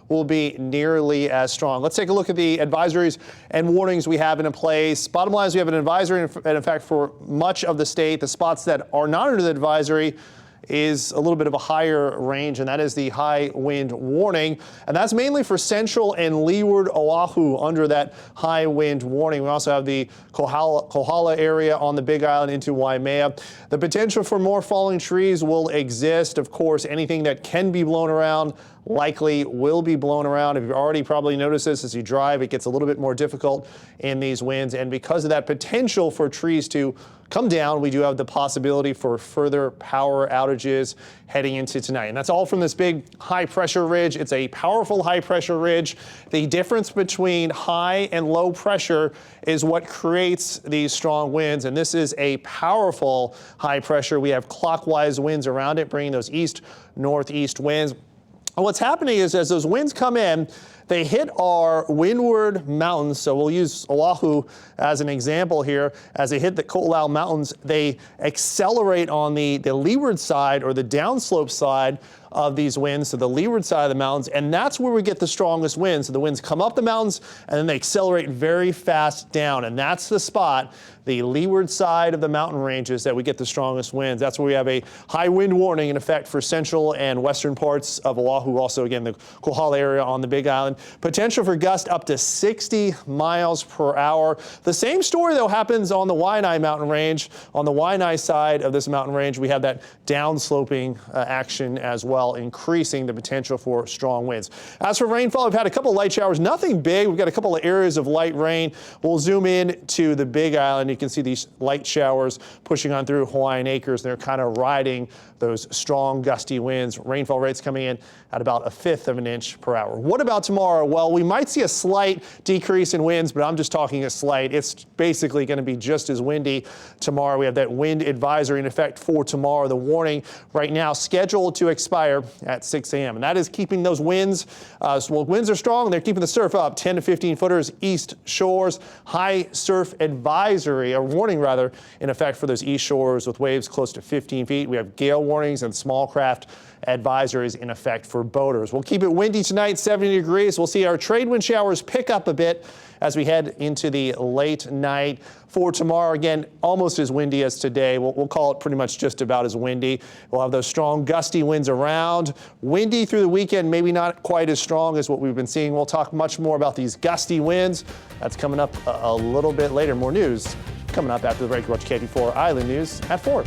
will be nearly as strong. Let's take a look at the advisories and warnings we have in place. Bottom line is we have an advisory in effect for much of the state. The spots that are not under the advisory is a little bit of a higher range, and that is the high wind warning. And that's mainly for central and leeward Oahu under that high wind warning. We also have the Kohala area on the Big Island into Waimea. The potential for more falling trees will exist. Of course, anything that can be blown around likely will be blown around. If you've already probably noticed this as you drive, it gets a little bit more difficult in these winds. And because of that potential for trees to come down, we do have the possibility for further power outages heading into tonight. And that's all from this big high pressure ridge. It's a powerful high pressure ridge. The difference between high and low pressure is what creates these strong winds. And this is a powerful high pressure. We have clockwise winds around it, bringing those east northeast winds. And what's happening is as those winds come in, they hit our windward mountains. So we'll use Oahu as an example here. As they hit the Ko'olau Mountains, they accelerate on the leeward side or the downslope side of these winds, so the leeward side of the mountains, and that's where we get the strongest winds. So the winds come up the mountains and then they accelerate very fast down, and that's the spot, the leeward side of the mountain ranges, that we get the strongest winds. That's where we have a high wind warning in effect for central and western parts of Oahu. Also, again, the Kohala area on the Big Island. Potential for gusts up to 60 miles per hour. The same story, though, happens on the Waianae mountain range. On the Waianae side of this mountain range, we have that downsloping action as well, increasing the potential for strong winds. As for rainfall, we've had a couple light showers, nothing big. We've got a couple of areas of light rain. We'll zoom in to the Big Island. You can see these light showers pushing on through Hawaiian Acres. They're kind of riding those strong gusty winds. Rainfall rates coming in at about 1/5 of an inch per hour. What about tomorrow? Well, we might see a slight decrease in winds, but I'm just talking a slight. It's basically going to be just as windy tomorrow. We have that wind advisory in effect for tomorrow. The warning right now scheduled to expire at 6 a.m. And that is keeping those winds, well, winds are strong. They're keeping the surf up 10 to 15 footers east shores. High surf advisory, or warning rather, in effect for those east shores with waves close to 15 feet. We have gale warnings and small craft advisories in effect for boaters. We'll keep it windy tonight, 70 degrees. We'll see our trade wind showers pick up a bit as we head into the late night. For tomorrow, again, almost as windy as today. We'll call it pretty much just about as windy. We'll have those strong gusty winds around. Windy through the weekend, maybe not quite as strong as what we've been seeing. We'll talk much more about these gusty winds. That's coming up a little bit later. More news coming up after the break. Watch KP4 Island News at 4.